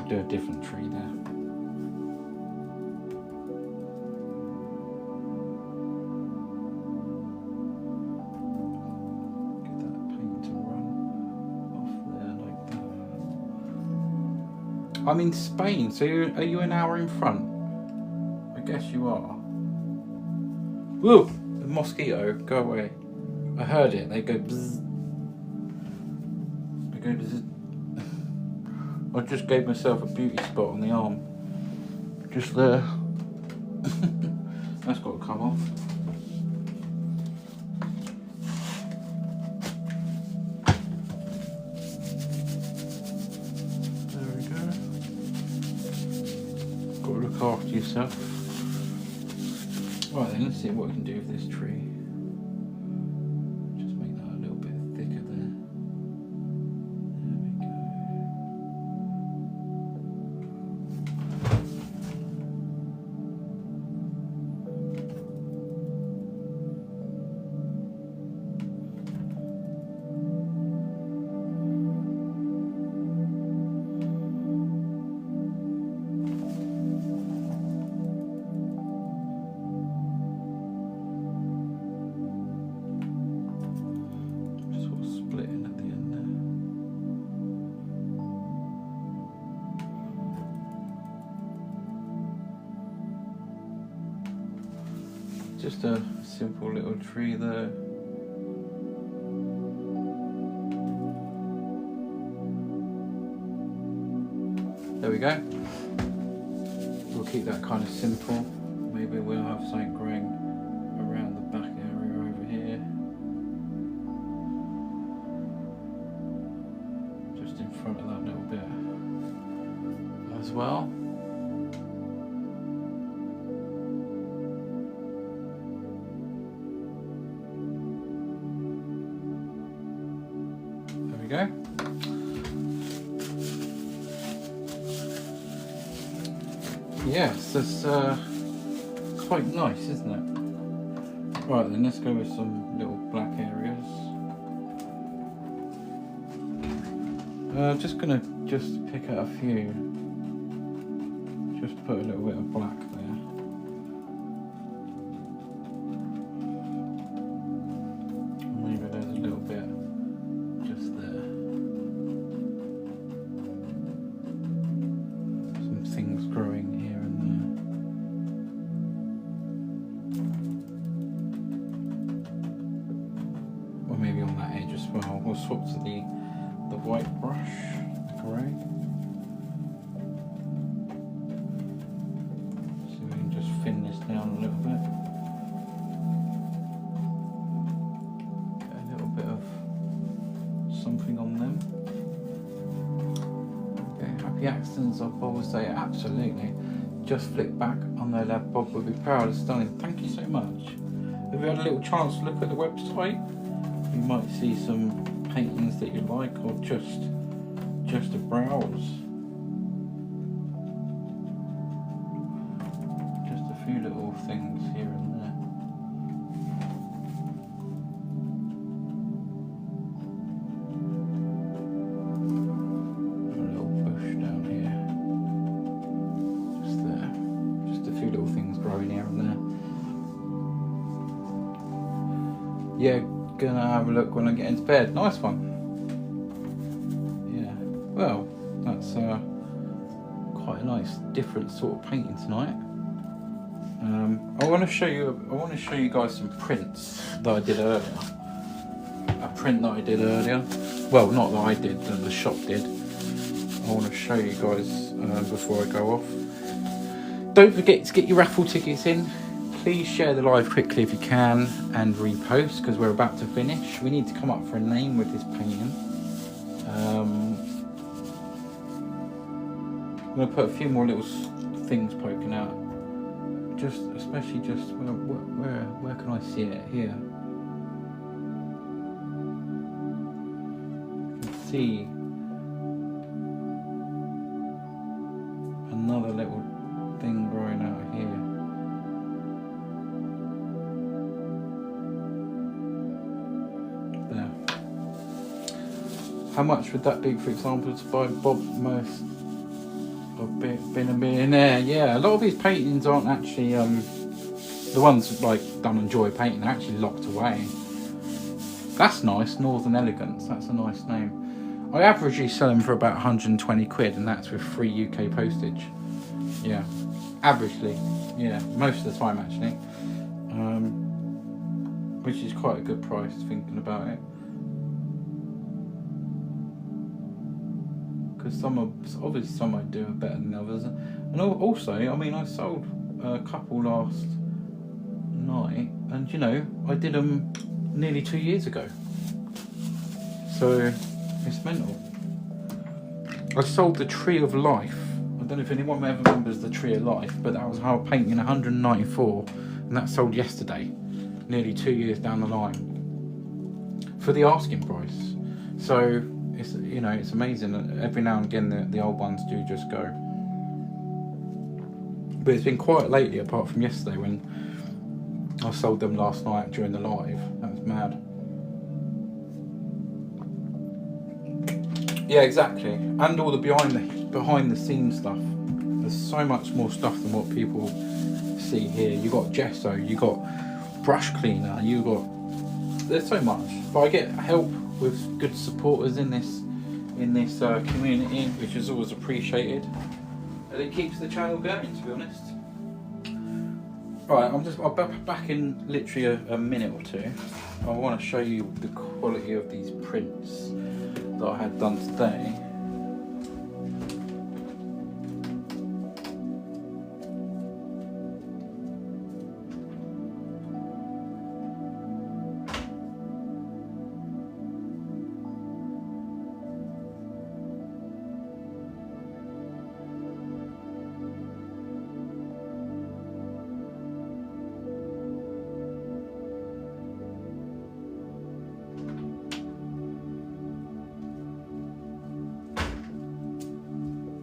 Do a different tree there. Get that paint to run off there like that. I'm in Spain, so are you an hour in front? I guess you are. Whoa! The mosquito, go away. I heard it, they go bzzz. They go bzzz. I just gave myself a beauty spot on the arm. Just there. That's got to come off. There we go. Got to look after yourself. Right then, let's see what we can do with this tree. Just make that a little bit thicker there. There we go. just a simple little tree there. There we go. We'll keep that kind of simple. Maybe we'll have something growing around the back area over here. Just in front of that little bit as well. There we go. Yes, that's quite nice, isn't it? Right then, let's go with some little black areas. I'm just gonna pick out a few. Just put a little bit of black there. Maybe there's a little bit just there. Some things growing here. Maybe on that edge as well. We'll swap to the white brush, the grey. So we can just thin this down a little bit. Get a little bit of something on them. Okay, happy accidents of Bob will say absolutely. Just flick back on their left, Bob will be proud of stunning. Thank you so much. Have you had a little chance to look at the website? You might see some paintings that you like, or just a browse. Just a few little things here and there. A little bush down here. Just there. Just a few little things growing here and there. Yeah. Gonna have a look when I get into bed. Nice one. Yeah. Well, that's quite a nice, different sort of painting tonight. I want to show you guys some prints that I did earlier. A print that I did earlier. Well, not that I did, that the shop did. I want to show you guys before I go off. Don't forget to get your raffle tickets in. Please share the live quickly if you can and repost, because we're about to finish. We need to come up for a name with this painting. I'm going to put a few more little things poking out. Especially where can I see it? Here. You can see another little thing growing out here. How much would that be, for example, to buy Bob Most of Been a Millionaire? Yeah, a lot of his paintings aren't actually the ones like Done and Joy painting. They're actually locked away. That's nice, Northern Elegance. That's a nice name. I averagely sell them for about 120 quid, and that's with free UK postage. Yeah, averagely. Yeah, most of the time actually. Which is quite a good price, thinking about it. Because some I do better than others, and also, I mean, I sold a couple last night, and you know, I did them nearly 2 years ago, so it's mental. I sold the Tree of Life. I don't know if anyone ever remembers the Tree of Life, but that was how I painted in 194, and that sold yesterday, nearly 2 years down the line, for the asking price. So it's, you know, it's amazing. Every now and again the old ones do just go. But it's been quiet lately, apart from yesterday when I sold them last night during the live. That was mad. Yeah, exactly. And all the behind the scenes stuff. There's so much more stuff than what people see here. You got gesso, you got brush cleaner, you got, there's so much. But I get help with good supporters in this community, which is always appreciated, and it keeps the channel going, to be honest. Right, I'll be back in literally a minute or two. I want to show you the quality of these prints that I had done today.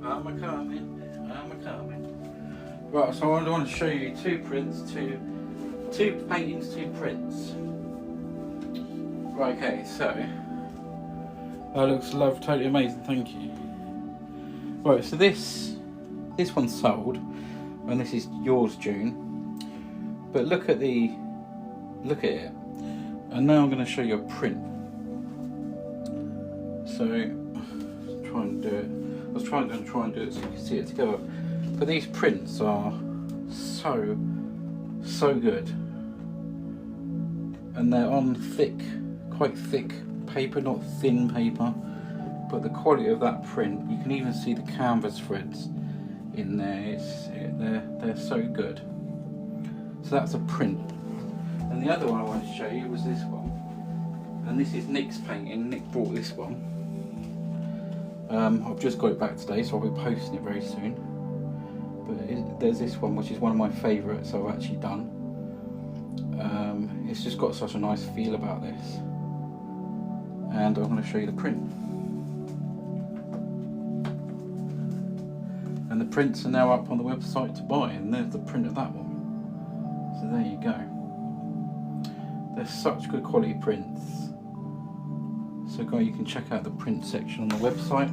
I'm coming. Right, so I want to show you two prints, two paintings, two prints. Right, okay, so that looks totally amazing, thank you. Right, so this one's sold, and this is yours, June. But look at it, and now I'm going to show you a print. So try and do it. I was trying to do it so you can see it together. But these prints are so good, and they're on quite thick paper, not thin paper. But the quality of that print, you can even see the canvas threads in there. They're so good. So that's a print. And the other one I wanted to show you was this one. And this is Nick's painting. Nick brought this one. I've just got it back today, so I'll be posting it very soon. But there's this one, which is one of my favourites I've actually done. It's just got such a nice feel about this. And I'm going to show you the print. And the prints are now up on the website to buy, and there's the print of that one. So there you go. They're such good quality prints. So guys, you can check out the print section on the website.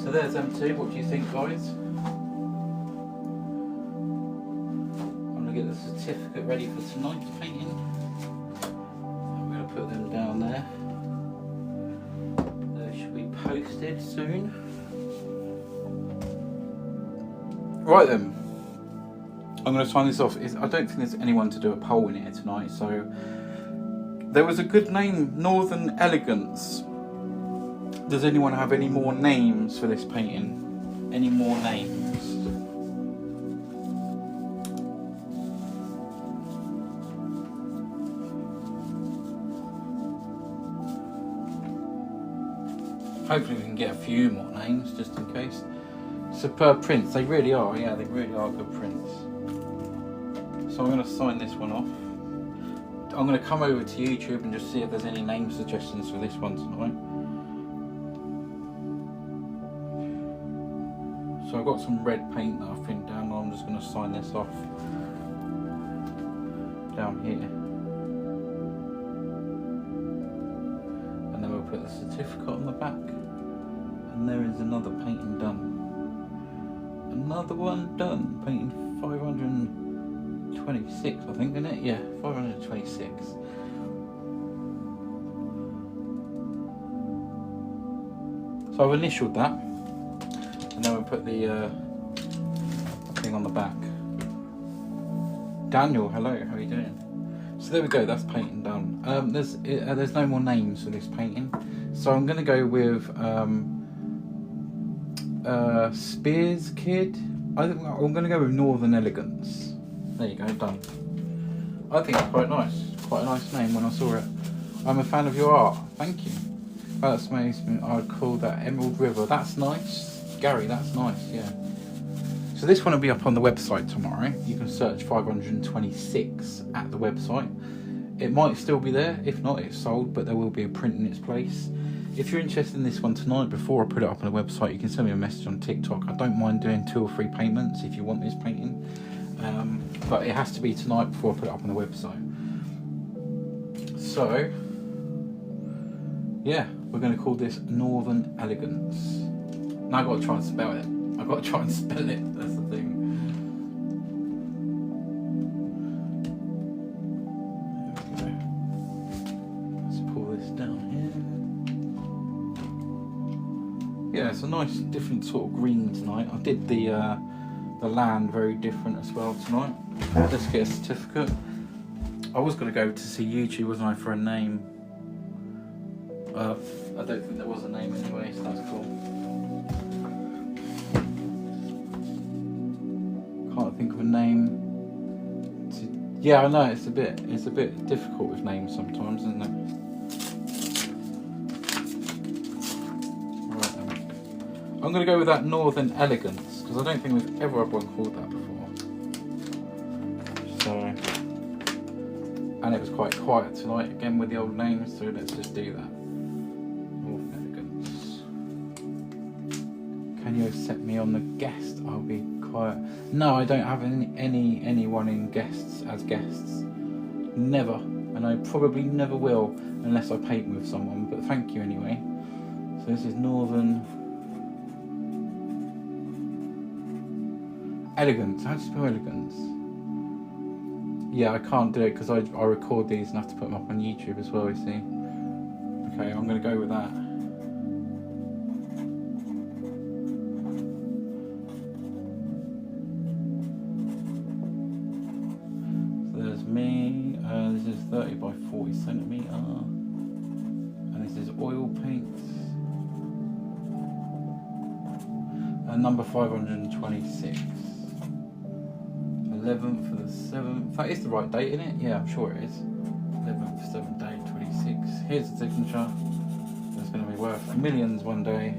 So there's them two. What do you think, guys? I'm going to get the certificate ready for tonight's painting. I'm going to put them down there. They should be posted soon. Right then. I'm going to sign this off. I don't think there's anyone to do a poll in here tonight, so there was a good name, Northern Elegance. Does anyone have any more names for this painting? Any more names? Hopefully we can get a few more names just in case. Superb prints, they really are, yeah, they really are good prints. So I'm going to sign this one off. I'm going to come over to YouTube and just see if there's any name suggestions for this one tonight. So I've got some red paint that I've pinned down. I'm just going to sign this off down here. And then we'll put the certificate on the back. And there is another painting done. Another one done. Painting 526, I think, isn't it? Yeah, 526. So I've initialed that, and then we'll put the thing on the back. Daniel, hello, how are you doing? So there we go, that's painting done. There's no more names for this painting, so I'm going to go with Spears Kid. I think I'm going to go with Northern Elegance. There you go, done. I think it's quite nice. Quite a nice name when I saw it. I'm a fan of your art. Thank you. That's amazing. I'd call that Emerald River. That's nice. Gary, that's nice, yeah. So this one will be up on the website tomorrow. You can search 526 at the website. It might still be there. If not, it's sold, but there will be a print in its place. If you're interested in this one tonight, before I put it up on the website, you can send me a message on TikTok. I don't mind doing 2 or 3 payments if you want this painting. But it has to be tonight before I put it up on the website. So, yeah, we're going to call this Northern Elegance. Now I've got to try and spell it. I've got to try and spell it, that's the thing. There we go. Let's pull this down here. Yeah, it's a nice different sort of green tonight. I did the the land very different as well tonight. Let's get a certificate. I was going to go to see YouTube, wasn't I, for a name. I don't think there was a name anyway, so that's cool. Can't think of a name. Yeah, I know it's a bit difficult with names sometimes, isn't it? Right then. I'm going to go with that Northern Elegance because I don't think we've ever had one called that before. So, and it was quite quiet tonight again with the old names, so let's just do that. Northern Elegance. Can you accept me on the guest? I'll be quiet. No, I don't have anyone in guests as guests. Never, and I probably never will unless I paint with someone. But thank you anyway. So this is Northern Elegance. How do you spell elegance? Yeah, I can't do it because I record these and have to put them up on YouTube as well. You see. Okay, I'm going to go with that. Me, this is 30 by 40 centimetre, and this is oil paints, and number 526, 11th for the 7th. That is the right date, isn't it? Yeah, I'm sure it is. 11th, 7th day, 26. Here's the signature. It's going to be worth millions one day.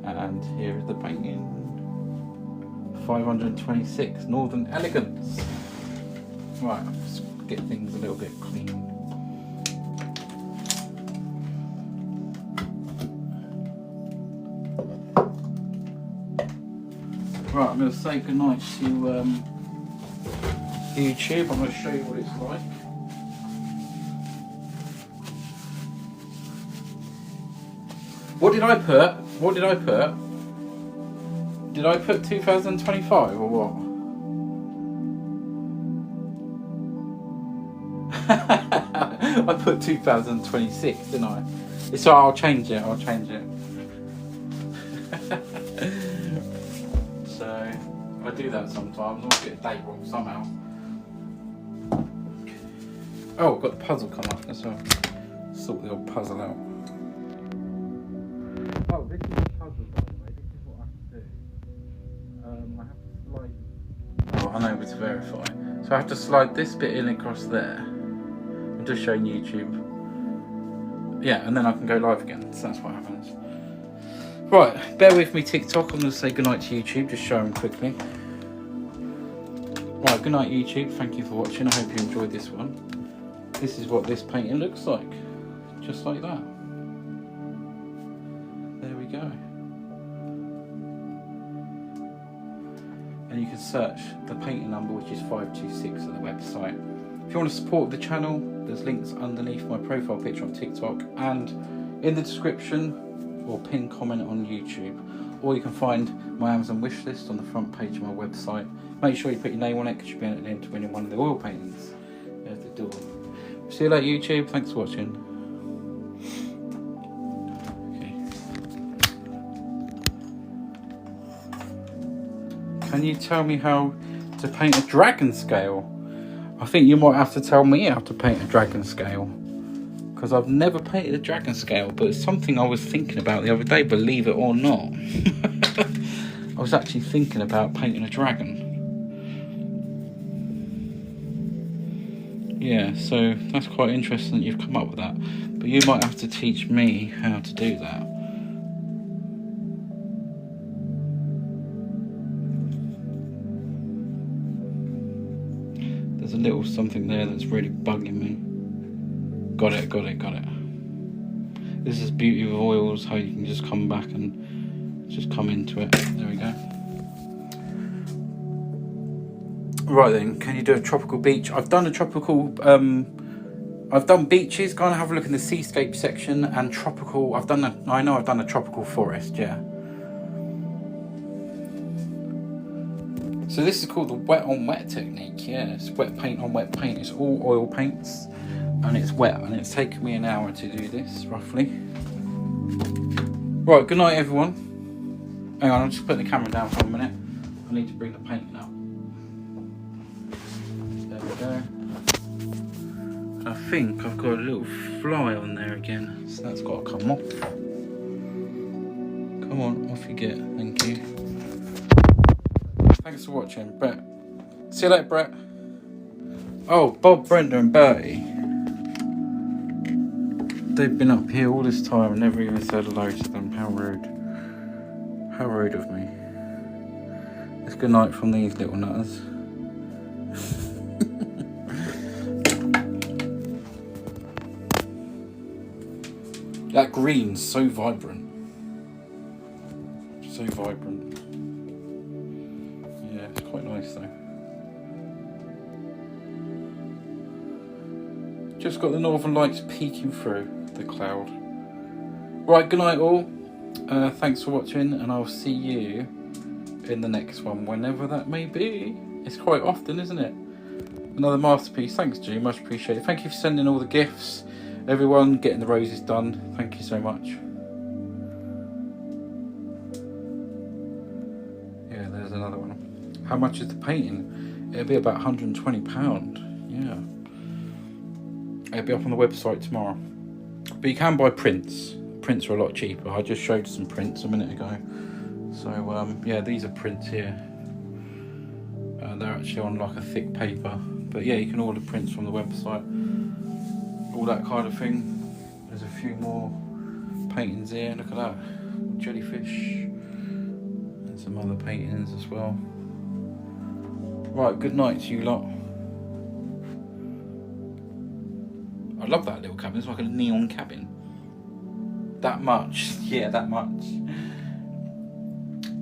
And here is the painting. 526, Northern Elegance. Right, let's get things a little bit clean. Right, I'm going to say goodnight to YouTube. I'm going to show you what it's like. What did I put? What did I put? Did I put 2025 or what? I put 2026, didn't I? So I'll change it. So I do that sometimes. I'll get a date wrong somehow. Oh, I've got the puzzle come up as well. Sort the old puzzle out. Oh, this is the puzzle, by the way. This is what I have to do. I have to slide. Oh, unable to verify. So I have to slide this bit in across there. I'm just showing YouTube. Yeah, and then I can go live again. So that's what happens. Right, bear with me, TikTok. I'm going to say goodnight to YouTube. Just show them quickly. Right, good night, YouTube. Thank you for watching. I hope you enjoyed this one. This is what this painting looks like. Just like that. There we go. And you can search the painting number, which is 526 at the website. If you want to support the channel, there's links underneath my profile picture on TikTok and in the description or pinned comment on YouTube. Or you can find my Amazon wish list on the front page of my website. Make sure you put your name on it because you'll be entered into winning one of the oil paintings. There's the door. See you later, YouTube. Thanks for watching. Can you tell me how to paint a dragon scale? I think you might have to tell me how to paint a dragon scale, because I've never painted a dragon scale, but it's something I was thinking about the other day, believe it or not. I was actually thinking about painting a dragon. Yeah, so that's quite interesting that you've come up with that, but you might have to teach me how to do that. There's a little something there that's really bugging me. Got it. This is beauty of oils, how you can just come back and just come into it. There we go. Right then, can you do a tropical beach? I've done a tropical, I've done beaches. Go and have a look in the seascape section, and tropical, I know I've done a tropical forest, yeah. So this is called the wet on wet technique, yeah. It's wet paint on wet paint. It's all oil paints and it's wet, and it's taken me an hour to do this, roughly. Right, good night everyone. Hang on, I'm just putting the camera down for a minute. I need to bring the painting up. There we go. I think I've got a little fly on there again, so that's got to come off. Come on, off you get. Thank you. Thanks for watching, Brett. See you later, Brett. Oh, Bob, Brenda and Bertie. They've been up here all this time and never even said hello to them. How rude. How rude of me. It's good night from these little nutters. That green's so vibrant. So vibrant. Yeah, it's quite nice though. Just got the northern lights peeking through the cloud. Right, good night all. Thanks for watching, and I'll see you in the next one, whenever that may be. It's quite often, isn't it? Another masterpiece. Thanks, G. Much appreciated. Thank you for sending all the gifts. Everyone getting the roses done. Thank you so much. Yeah, there's another one. How much is the painting? It'll be about £120. Yeah. It'll be up on the website tomorrow. But you can buy prints. Prints are a lot cheaper. I just showed some prints a minute ago. So yeah, these are prints here. They're actually on like a thick paper. But yeah, you can order prints from the website. All that kind of thing. There's a few more paintings here. Look at that. Jellyfish. And some other paintings as well. Right, good night to you lot. I love that little cabin. It's like a neon cabin. That much. Yeah, that much.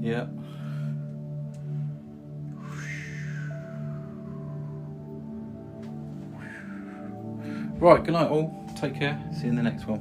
Yeah. Right, good night all. Take care. See you in the next one.